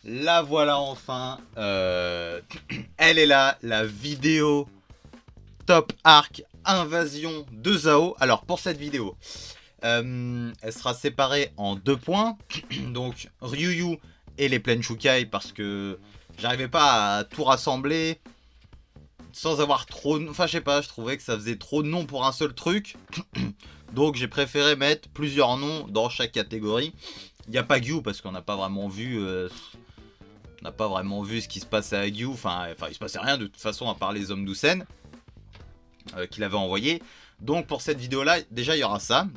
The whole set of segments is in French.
La voilà enfin. Elle est là, la vidéo top arc invasion de Zao. Alors pour cette vidéo, elle sera séparée en 2 points. Donc Ryuyu et les plaines Shukai, parce que j'arrivais pas à tout rassembler sans avoir trop... Enfin je sais pas, je trouvais que ça faisait trop de noms pour un seul truc. Donc j'ai préféré mettre plusieurs noms dans chaque catégorie. Il n'y a pas Gyu parce qu'on n'a pas vraiment vu... on n'a pas vraiment vu ce qui se passait à Gyu. Enfin il se passait rien de toute façon à part les hommes d'Usen qu'il avait envoyé. Donc pour cette vidéo là, déjà il y aura ça.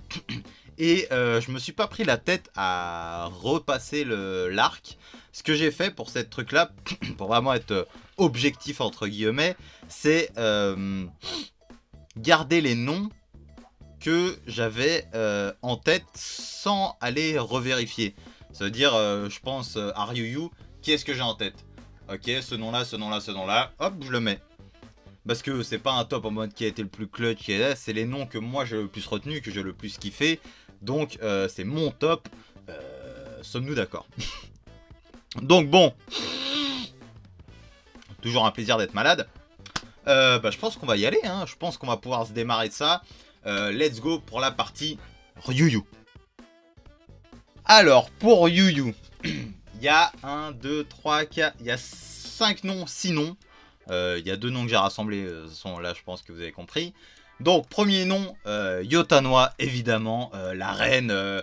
Et je me suis pas pris la tête à repasser l'arc. Ce que j'ai fait pour cette truc là, pour vraiment être objectif entre guillemets, c'est garder les noms que j'avais en tête sans aller revérifier. Ça veut dire, je pense à Ryuyu, qui est-ce que j'ai en tête? Ok, ce nom-là, ce nom-là, ce nom-là, hop, je le mets. Parce que c'est pas un top en mode qui a été le plus clutch, c'est les noms que moi j'ai le plus retenu, que j'ai le plus kiffé. Donc c'est mon top. Sommes-nous d'accord? Donc bon, toujours un plaisir d'être malade. Je pense qu'on va y aller, hein. Je pense qu'on va pouvoir se démarrer de ça. Let's go pour la partie Ryuyu. Alors pour Ryuyu, il y a 1, 2, 3, 4, il y a 5 noms, 6 noms. Il y a 2 noms que j'ai rassemblés, sont là je pense que vous avez compris. Donc premier nom, Yotanoi évidemment, la reine,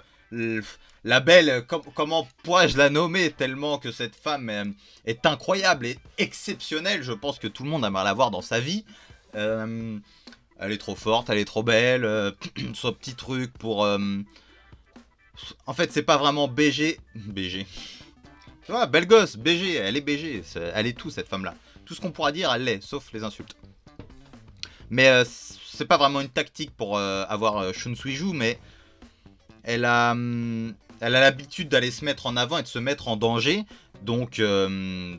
la belle, comment pourrais-je la nommer tellement que cette femme est incroyable et exceptionnelle. Je pense que tout le monde aimerait la voir dans sa vie. Elle est trop forte, elle est trop belle, son petit truc pour... En fait c'est pas vraiment BG. BG. Ouais, belle gosse, BG, elle est BG, elle est tout cette femme là. Tout ce qu'on pourra dire, elle l'est, sauf les insultes. Mais c'est pas vraiment une tactique pour avoir Shun Suiju, mais elle a l'habitude d'aller se mettre en avant et de se mettre en danger. Donc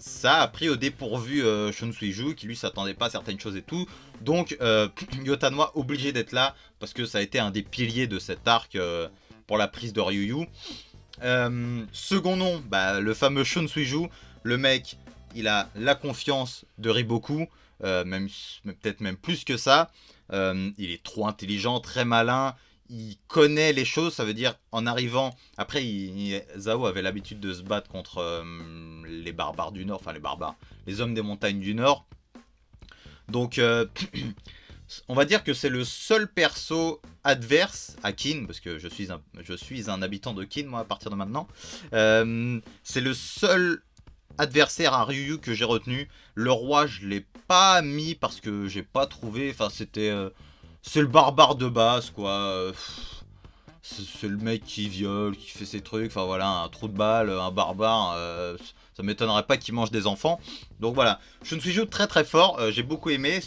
ça a pris au dépourvu Shun Suiju, qui lui s'attendait pas à certaines choses et tout. Donc Yotanoi obligé d'être là, parce que ça a été un des piliers de cet arc pour la prise de Ryuyu. Second nom, le fameux Shun Suiju. Le mec, il a la confiance de Riboku, peut-être même plus que ça. Il est trop intelligent, très malin. Il connaît les choses, ça veut dire en arrivant... Après, Zao avait l'habitude de se battre contre les barbares du Nord, enfin les barbares, les hommes des montagnes du Nord. Donc, on va dire que c'est le seul perso adverse à Kin, parce que je suis un habitant de Kin, moi, à partir de maintenant. C'est le seul adversaire à Ryuyu que j'ai retenu. Le roi, je l'ai pas mis parce que j'ai pas trouvé... Enfin, c'était... c'est le barbare de base, quoi. C'est le mec qui viole, qui fait ses trucs. Enfin, voilà, un trou de balle, un barbare. Ça m'étonnerait pas qu'il mange des enfants. Donc voilà. Shun Suiju très très fort. J'ai beaucoup aimé.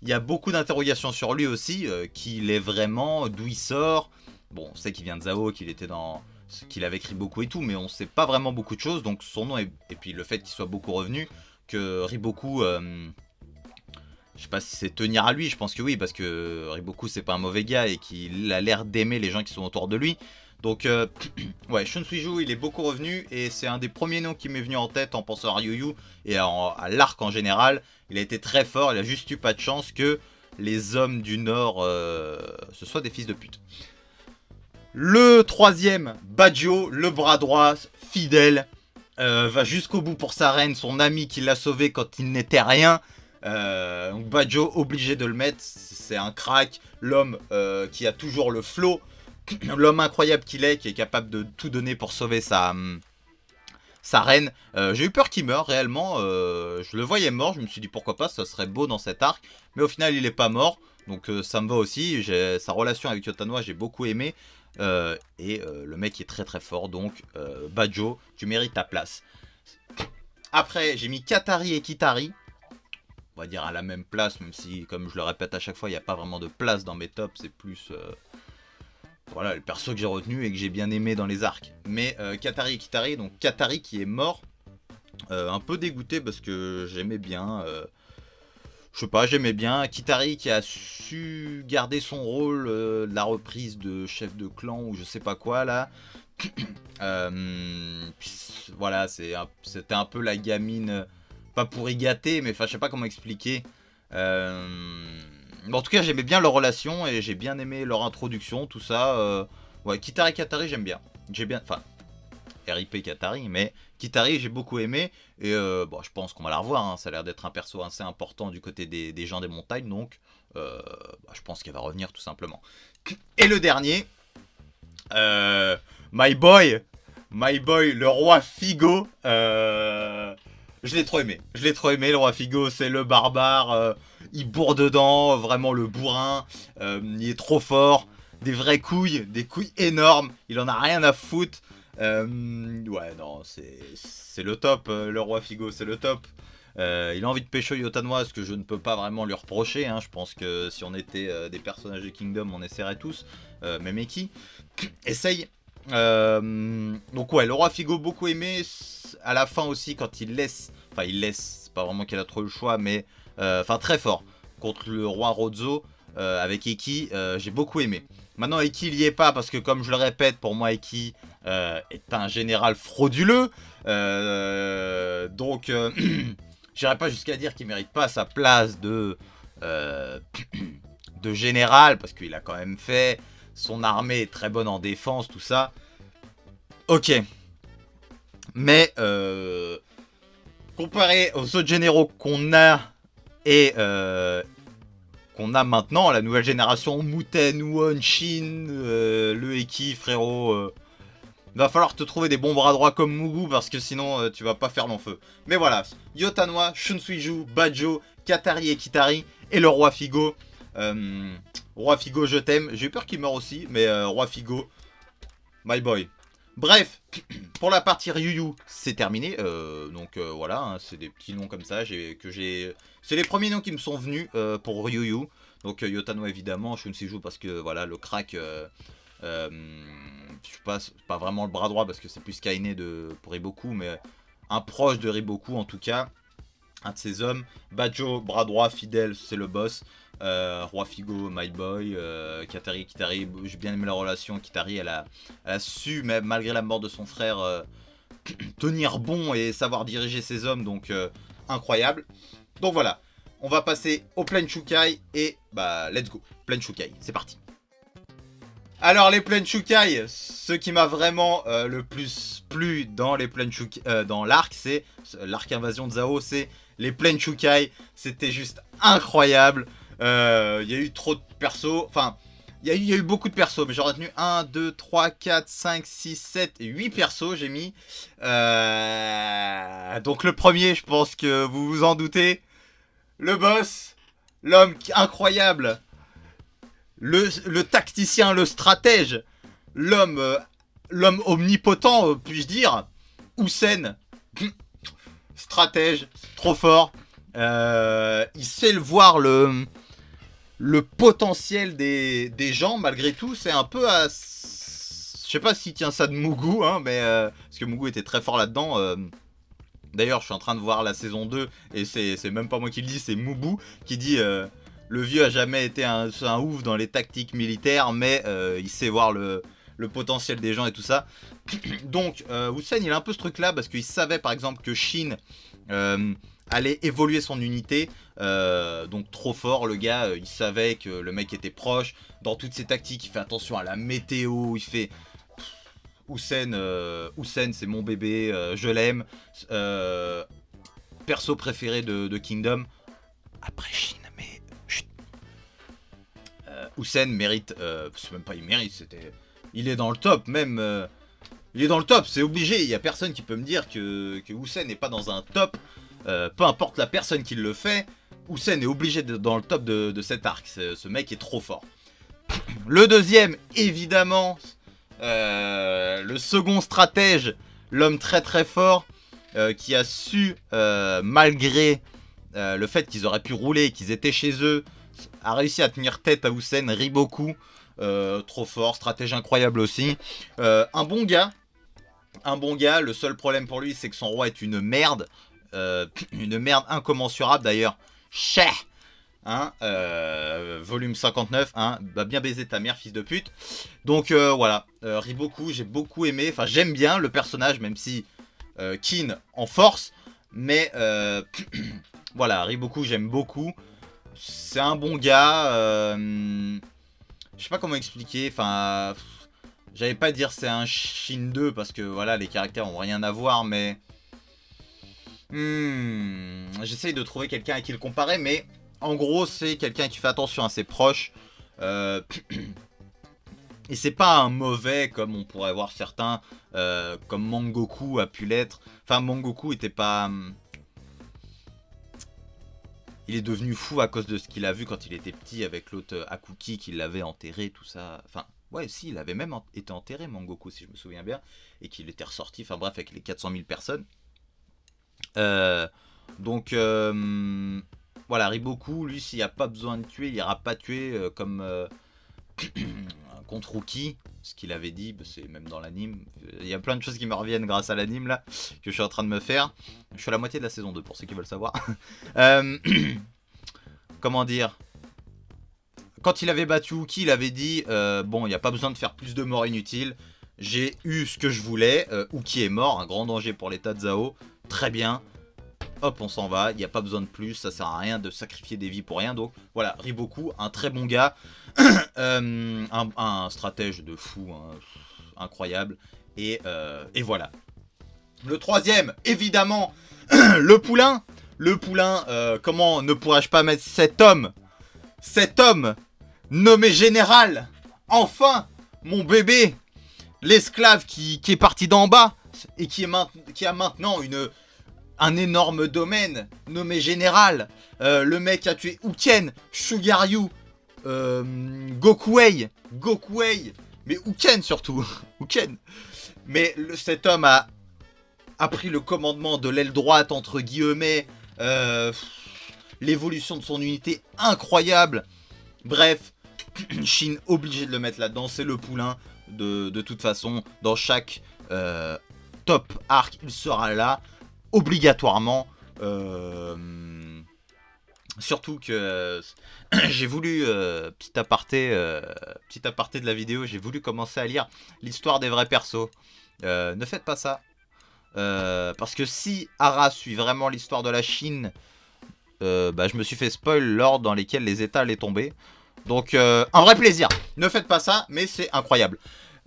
Il y a beaucoup d'interrogations sur lui aussi. Qui il est vraiment, d'où il sort. Bon, on sait qu'il vient de Zao, qu'il avait écrit beaucoup et tout, mais on sait pas vraiment beaucoup de choses. Donc son nom et puis le fait qu'il soit beaucoup revenu, que Riboku, je sais pas si c'est tenir à lui, je pense que oui, parce que Riboku c'est pas un mauvais gars et qu'il a l'air d'aimer les gens qui sont autour de lui. Donc ouais, Shun Suiju il est beaucoup revenu et c'est un des premiers noms qui m'est venu en tête en pensant à Ryuyu et à l'arc en général. Il a été très fort, il a juste eu pas de chance que les hommes du Nord ce soient des fils de pute. Le troisième, Badio, le bras droit, fidèle, va jusqu'au bout pour sa reine, son ami qui l'a sauvé quand il n'était rien. Donc Badio, obligé de le mettre, c'est un crack, l'homme qui a toujours le flow, l'homme incroyable qu'il est, qui est capable de tout donner pour sauver sa reine. J'ai eu peur qu'il meure réellement, je le voyais mort, je me suis dit pourquoi pas, ça serait beau dans cet arc, mais au final il est pas mort, donc ça me va aussi. Sa relation avec Yotanoi j'ai beaucoup aimé. Le mec est très très fort, donc Badio, tu mérites ta place. Après j'ai mis Katari et Kitari, on va dire à la même place, même si comme je le répète à chaque fois il n'y a pas vraiment de place dans mes tops, c'est plus voilà le perso que j'ai retenu et que j'ai bien aimé dans les arcs. Mais Katari et Kitari, donc Katari qui est mort, un peu dégoûté parce que j'aimais bien, je sais pas, j'aimais bien. Kitari qui a su garder son rôle de la reprise de chef de clan ou je sais pas quoi là. Voilà, c'était un peu la gamine, pas pourri gâté, mais enfin je sais pas comment expliquer. Bon, en tout cas j'aimais bien leur relation et j'ai bien aimé leur introduction, tout ça. Ouais, Kitari Katari j'aime bien. J'ai bien, enfin RIP Katari, mais Kitari j'ai beaucoup aimé et bon, je pense qu'on va la revoir, hein. Ça a l'air d'être un perso assez important du côté des gens des montagnes, donc je pense qu'elle va revenir tout simplement. Et le dernier, my boy, le roi Figo, je l'ai trop aimé, le roi Figo, c'est le barbare, il bourre dedans, vraiment le bourrin, il est trop fort, des vraies couilles, des couilles énormes, il en a rien à foutre. Ouais, non, c'est le top, le roi Figo, c'est le top. Il a envie de pécho Yotanoa, ce que je ne peux pas vraiment lui reprocher, hein. Je pense que si on était des personnages de Kingdom, on essaierait tous, même Eki. Essaye. Donc ouais, le roi Figo, beaucoup aimé. À la fin aussi, quand il laisse... Enfin, il laisse, c'est pas vraiment qu'il a trop le choix, mais... Enfin, très fort. Contre le roi Rozo, avec Eki, j'ai beaucoup aimé. Maintenant, Eki, il y est pas, parce que comme je le répète, pour moi, Eki est un général frauduleux. Donc... J'irai pas jusqu'à dire qu'il mérite pas sa place de général, parce qu'il a quand même fait, son armée est très bonne en défense, tout ça. Ok. Mais comparé aux autres généraux qu'on a et qu'on a maintenant, la nouvelle génération, Muten, Won, Shin, le Eki, frérot... va falloir te trouver des bons bras droits comme Mugu parce que sinon tu vas pas faire long feu. Mais voilà, Yotanoa, Shunsuiju, Bajo, Katari et Kitari et le roi Figo. Roi Figo, je t'aime. J'ai eu peur qu'il meure aussi, mais roi Figo, my boy. Bref, pour la partie Ryuyu, c'est terminé. Donc voilà, hein, c'est des petits noms comme ça. C'est les premiers noms qui me sont venus pour Ryuyu. Donc Yotanoa évidemment, Shunsuiju parce que voilà, le crack... je suis pas vraiment le bras droit parce que c'est plus Kaine pour Riboku, mais un proche de Riboku en tout cas, un de ses hommes. Bajo, bras droit, fidèle, c'est le boss. Roi Figo, my boy. Kitari, j'ai bien aimé la relation. Kitari, elle a su, même malgré la mort de son frère, tenir bon et savoir diriger ses hommes, donc incroyable. Donc voilà, on va passer au Plain Shukai et bah let's go, Plain Shukai, c'est parti. Alors les Plain Shukai, ce qui m'a vraiment le plus plu dans les Plain Shukai, dans l'arc, c'est l'arc invasion de Zao, c'est les Plain Shukai. C'était juste incroyable. Il y a eu trop de persos, enfin il y a eu beaucoup de persos, mais j'aurais retenu 1, 2, 3, 4, 5, 6, 7 et 8 persos j'ai mis. Donc le premier, je pense que vous vous en doutez, le boss, l'homme incroyable. Le tacticien, le stratège, l'homme omnipotent, puis-je dire, Houssen, stratège, trop fort. Il sait voir le potentiel des gens, malgré tout. C'est un peu à... Je sais pas s'il tient ça de Mugu, hein, mais parce que Mugu était très fort là-dedans. D'ailleurs, je suis en train de voir la saison 2, et c'est même pas moi qui le dis, c'est Mubu qui dit... le vieux a jamais été un ouf dans les tactiques militaires, mais il sait voir le potentiel des gens et tout ça. Donc, Houssen, il a un peu ce truc-là, parce qu'il savait par exemple que Shin allait évoluer son unité. Donc, trop fort, le gars, il savait que le mec était proche. Dans toutes ses tactiques, il fait attention à la météo, il fait... Houssen, c'est mon bébé, je l'aime. Perso préféré de Kingdom. Après Shin, mais... Houssen mérite, c'est même pas il mérite, il est dans le top même, il est dans le top, c'est obligé, il y a personne qui peut me dire que Houssen n'est pas dans un top, peu importe la personne qui le fait, Houssen est obligé d'être dans le top de cet arc, ce mec est trop fort. Le deuxième, évidemment, le second stratège, l'homme très très fort, qui a su, malgré le fait qu'ils auraient pu rouler, qu'ils étaient chez eux, a réussi à tenir tête à Houssen, Riboku, trop fort, stratège incroyable aussi. Un bon gars, le seul problème pour lui c'est que son roi est une merde incommensurable d'ailleurs. hein, volume 59, hein, bah bien baiser ta mère, fils de pute. Donc voilà, Riboku, j'ai beaucoup aimé, enfin j'aime bien le personnage, même si Kin en force, mais voilà, Riboku j'aime beaucoup. C'est un bon gars, je sais pas comment expliquer, enfin, j'allais pas dire c'est un Shin 2 parce que voilà, les caractères ont rien à voir, mais j'essaye de trouver quelqu'un à qui le comparer, mais en gros, c'est quelqu'un qui fait attention à ses proches. Euh, et c'est pas un mauvais comme on pourrait voir certains, comme Mangoku a pu l'être. Enfin, Mangoku était pas. Il est devenu fou à cause de ce qu'il a vu quand il était petit avec l'autre Akuki qui l'avait enterré, tout ça. Enfin, ouais, si, il avait même été enterré, Mangoku, si je me souviens bien. Et qu'il était ressorti, enfin bref, avec les 400 000 personnes. Euh, donc, voilà, Riboku, lui, s'il n'y a pas besoin de tuer, il n'ira pas tuer comme contre Ruki, ce qu'il avait dit, c'est même dans l'anime. Il y a plein de choses qui me reviennent grâce à l'anime là, que je suis en train de me faire. Je suis à la moitié de la saison 2 pour ceux qui veulent savoir. Euh, comment dire, quand il avait battu Uki, il avait dit bon, il n'y a pas besoin de faire plus de morts inutiles. J'ai eu ce que je voulais. Uki est mort, un grand danger pour l'état de Zao. Très bien. Hop, on s'en va. Il n'y a pas besoin de plus. Ça sert à rien de sacrifier des vies pour rien. Donc voilà, Riboku, un très bon gars. Un stratège de fou. Hein, incroyable. Et voilà. Le troisième, évidemment, le poulain. Le poulain, comment ne pourrais-je pas mettre cet homme nommé général, enfin, mon bébé, l'esclave qui est parti d'en bas et qui a maintenant un énorme domaine nommé général. Le mec a tué Uken, Sugaryu, Gokuei, mais Uken surtout, Uken. Mais cet homme a pris le commandement de l'aile droite entre guillemets. L'évolution de son unité incroyable. Bref, Shin obligé de le mettre là-dedans, c'est le poulain. De toute façon, dans chaque top arc, il sera là, obligatoirement. Surtout que j'ai voulu, petit aparté de la vidéo, j'ai voulu commencer à lire l'histoire des vrais persos. Ne faites pas ça. Parce que si Hara suit vraiment l'histoire de la Chine, je me suis fait spoil l'ordre dans lesquels les états allaient tomber. Donc un vrai plaisir. Ne faites pas ça, mais c'est incroyable.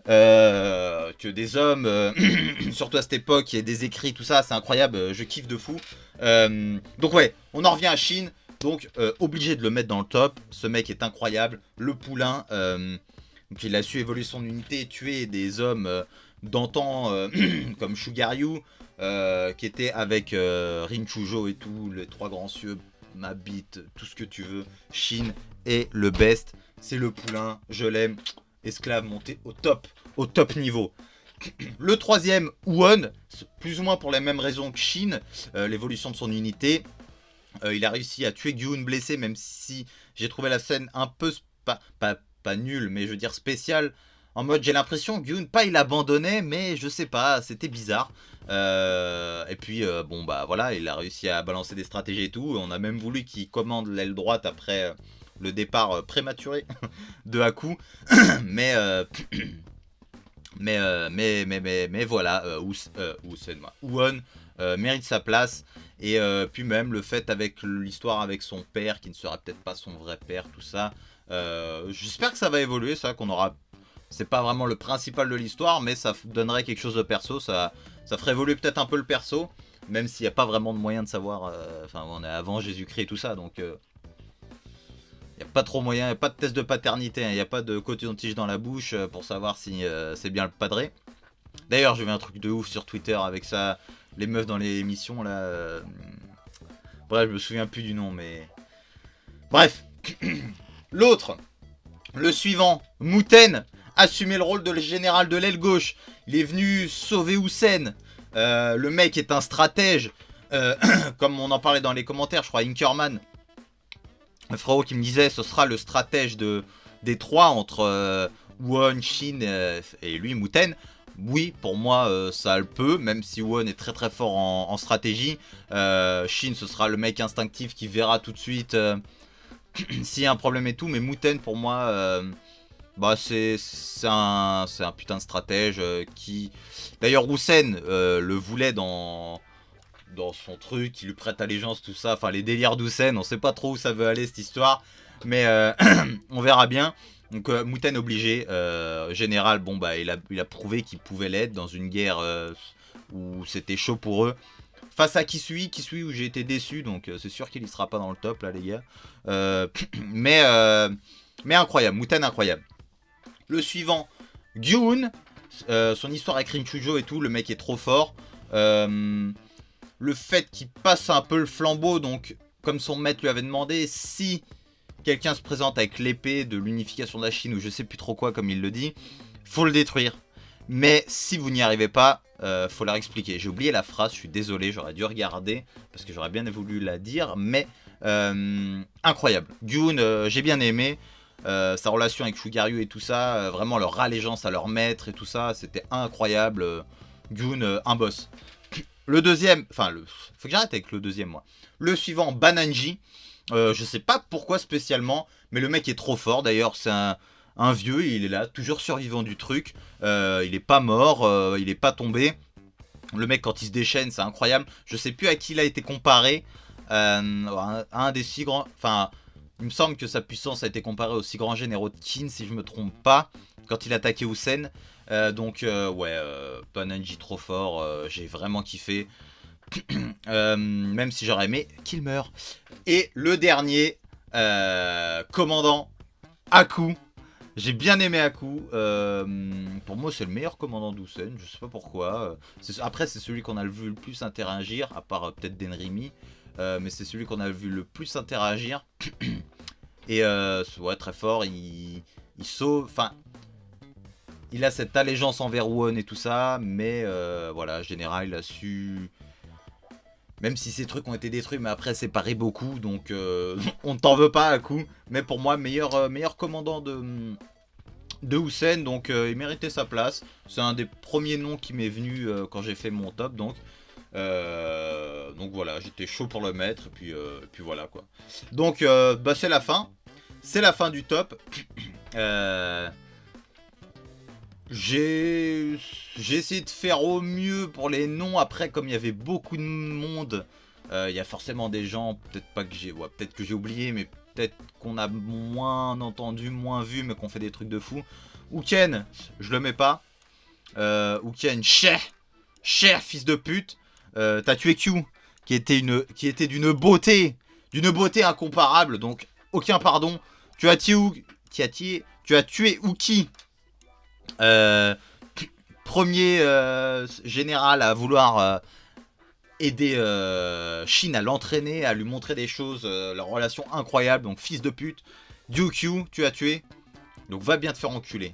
Que des hommes, surtout à cette époque, il y ait des écrits, tout ça, c'est incroyable, je kiffe de fou. Donc ouais, on en revient à Chine. Donc obligé de le mettre dans le top. Ce mec est incroyable. Le poulain, donc il a su évoluer son unité et tuer des hommes d'antan comme Sugaryu, qui était avec Rinchujo et tout, les trois grands cieux, ma bite, tout ce que tu veux. Shin est le best, c'est le poulain, je l'aime. Esclave monté au top niveau. Le troisième, Won, plus ou moins pour les mêmes raisons que Shin, l'évolution de son unité. Il a réussi à tuer Gyun blessé, même si j'ai trouvé la scène un peu pas nulle, mais je veux dire spéciale. En mode, j'ai l'impression que Gyun, pas il abandonnait, mais je sais pas, c'était bizarre. Et puis, voilà, il a réussi à balancer des stratégies et tout. On a même voulu qu'il commande l'aile droite après le départ prématuré de Haku. mais voilà, Won mérite sa place. Et puis même le fait avec l'histoire avec son père, qui ne sera peut-être pas son vrai père, tout ça. J'espère que ça va évoluer, ça, qu'on aura... C'est pas vraiment le principal de l'histoire, mais ça donnerait quelque chose de perso, ça ferait évoluer peut-être un peu le perso, même s'il n'y a pas vraiment de moyen de savoir... Enfin, on est avant Jésus-Christ et tout ça, donc... Il n'y a pas trop moyen, il n'y a pas de test de paternité, il n'y a pas de coton-tige dans la bouche pour savoir si c'est bien le padré. D'ailleurs, j'ai vu un truc de ouf sur Twitter avec ça, les meufs dans les émissions là. Bref, je me souviens plus du nom, mais. Bref. L'autre, le suivant, Muten, assumé le rôle de général de l'aile gauche. Il est venu sauver Hussein. Le mec est un stratège. Comme on en parlait dans les commentaires, je crois, Inkerman. Un frérot qui me disait ce sera le stratège des trois entre Won, Shin et lui, Muten. Oui, pour moi, ça le peut, même si Won est très très fort en stratégie. Shin, ce sera le mec instinctif qui verra tout de suite s'il y a un problème et tout, mais Muten pour moi, bah c'est un putain de stratège qui... D'ailleurs Roussen le voulait dans son truc, il lui prête allégeance, tout ça, enfin les délires d'Houssen, on sait pas trop où ça veut aller cette histoire, mais on verra bien. Donc Muten obligé, général, bon bah il a prouvé qu'il pouvait l'être dans une guerre où c'était chaud pour eux. Face à Kisui où j'ai été déçu, donc c'est sûr qu'il y sera pas dans le top là les gars. Mais incroyable, Muten incroyable. Le suivant, Gyun, son histoire avec Rinchujo et tout, le mec est trop fort. Le fait qu'il passe un peu le flambeau, donc comme son maître lui avait demandé, si quelqu'un se présente avec l'épée de l'unification de la Chine ou je sais plus trop quoi comme il le dit, faut le détruire. Mais si vous n'y arrivez pas, faut leur expliquer. J'ai oublié la phrase, je suis désolé, j'aurais dû regarder parce que j'aurais bien voulu la dire, mais incroyable. Gyun, j'ai bien aimé. Sa relation avec Shugaryu et tout ça, vraiment leur allégeance à leur maître et tout ça, c'était incroyable. Gyun, un boss. Le deuxième, enfin, faut que j'arrête avec le deuxième, moi. Le suivant, Bananji. Je sais pas pourquoi spécialement, mais le mec est trop fort. D'ailleurs, c'est un vieux, il est là, toujours survivant du truc. Il est pas mort, il est pas tombé. Le mec, quand il se déchaîne, c'est incroyable. Je sais plus à qui il a été comparé. À un des six grands... Enfin, il me semble que sa puissance a été comparée aux six grands généraux de Qin, si je me trompe pas, quand il attaquait Houssen. Ouais, Bananji trop fort, j'ai vraiment kiffé. Même si j'aurais aimé qu'il meure. Et le dernier, commandant Haku. J'ai bien aimé Haku. Pour moi, c'est le meilleur commandant d'Houssen. Je sais pas pourquoi. Après, c'est celui qu'on a vu le plus interagir, à part peut-être Denrimi. Mais c'est celui qu'on a vu le plus interagir. Et ouais, très fort. Il sauve. Enfin, il a cette allégeance envers Won et tout ça. Mais voilà, général, il a su. Même si ces trucs ont été détruits, mais après séparés beaucoup, donc on ne t'en veut pas à coup. Mais pour moi, meilleur commandant de Houssen, donc il méritait sa place. C'est un des premiers noms qui m'est venu quand j'ai fait mon top, donc voilà, j'étais chaud pour le mettre, et puis voilà quoi. Donc bah, c'est la fin. C'est la fin du top. J'ai essayé de faire au mieux pour les noms. Après, comme il y avait beaucoup de monde, il y a forcément des gens, peut-être pas que j'ai, ouais, peut-être que j'ai oublié, mais peut-être qu'on a moins entendu, moins vu, mais qu'on fait des trucs de fou. Uken, je le mets pas. Uken, cher fils de pute. T'as tué Q, qui était d'une beauté incomparable, donc aucun pardon. Tu as tué Uki. Premier général à vouloir aider Shin à l'entraîner, à lui montrer des choses, leur relation incroyable, donc fils de pute. Ryukyu, tu as tué, donc va bien te faire enculer.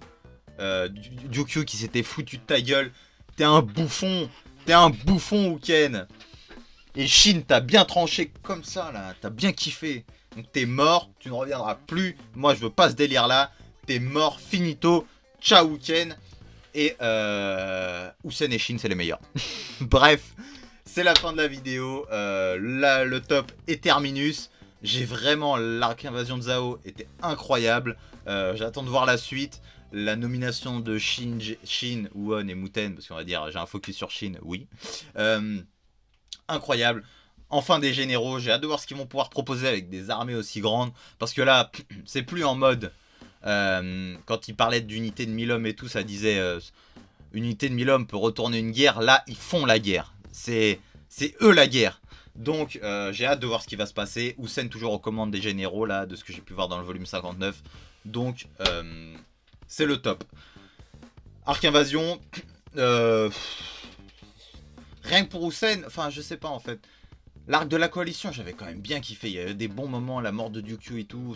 Ryukyu qui s'était foutu de ta gueule, t'es un bouffon, Uken. Et Shin t'as bien tranché comme ça là, t'as bien kiffé. Donc t'es mort, tu ne reviendras plus. Moi je veux pas ce délire là, t'es mort, finito. Ciao Uken. Et Houssen et Shin c'est les meilleurs. Bref, c'est la fin de la vidéo. Le top est terminus. J'ai vraiment... L'arc invasion de Zhao était incroyable. J'attends de voir la suite. La nomination de Shin, Won et Muten, parce qu'on va dire j'ai un focus sur Shin, oui. Incroyable. Enfin des généraux, j'ai hâte de voir ce qu'ils vont pouvoir proposer avec des armées aussi grandes. Parce que là, c'est plus en mode... quand il parlait d'unité de 1000 hommes et tout, ça disait unité de 1000 hommes peut retourner une guerre. Là, ils font la guerre. C'est eux la guerre. Donc, j'ai hâte de voir ce qui va se passer. Houssen toujours aux commandes des généraux, là, de ce que j'ai pu voir dans le volume 59. Donc, c'est le top. Arc Invasion. Rien que pour Houssen, enfin, je sais pas en fait. L'arc de la coalition, j'avais quand même bien kiffé. Il y avait des bons moments, la mort de Ryukyu et tout,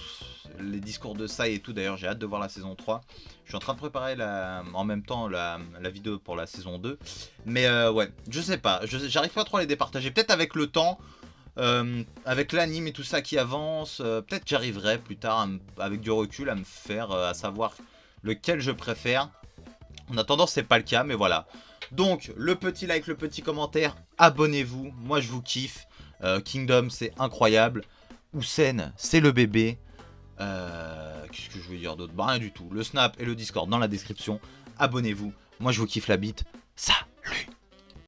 les discours de Sai et tout. D'ailleurs, j'ai hâte de voir la saison 3. Je suis en train de préparer en même temps la vidéo pour la saison 2. Mais ouais, je sais pas. J'arrive pas trop à les départager. Peut-être avec le temps, avec l'anime et tout ça qui avance, peut-être j'arriverai plus tard, avec du recul, à me faire, à savoir lequel je préfère. En attendant, c'est pas le cas, mais voilà. Donc, le petit like, le petit commentaire, abonnez-vous. Moi, je vous kiffe. Kingdom, c'est incroyable. Houssen, c'est le bébé. Qu'est-ce que je veux dire d'autre? Bah, rien du tout. Le Snap et le Discord dans la description. Abonnez-vous. Moi, je vous kiffe la bite.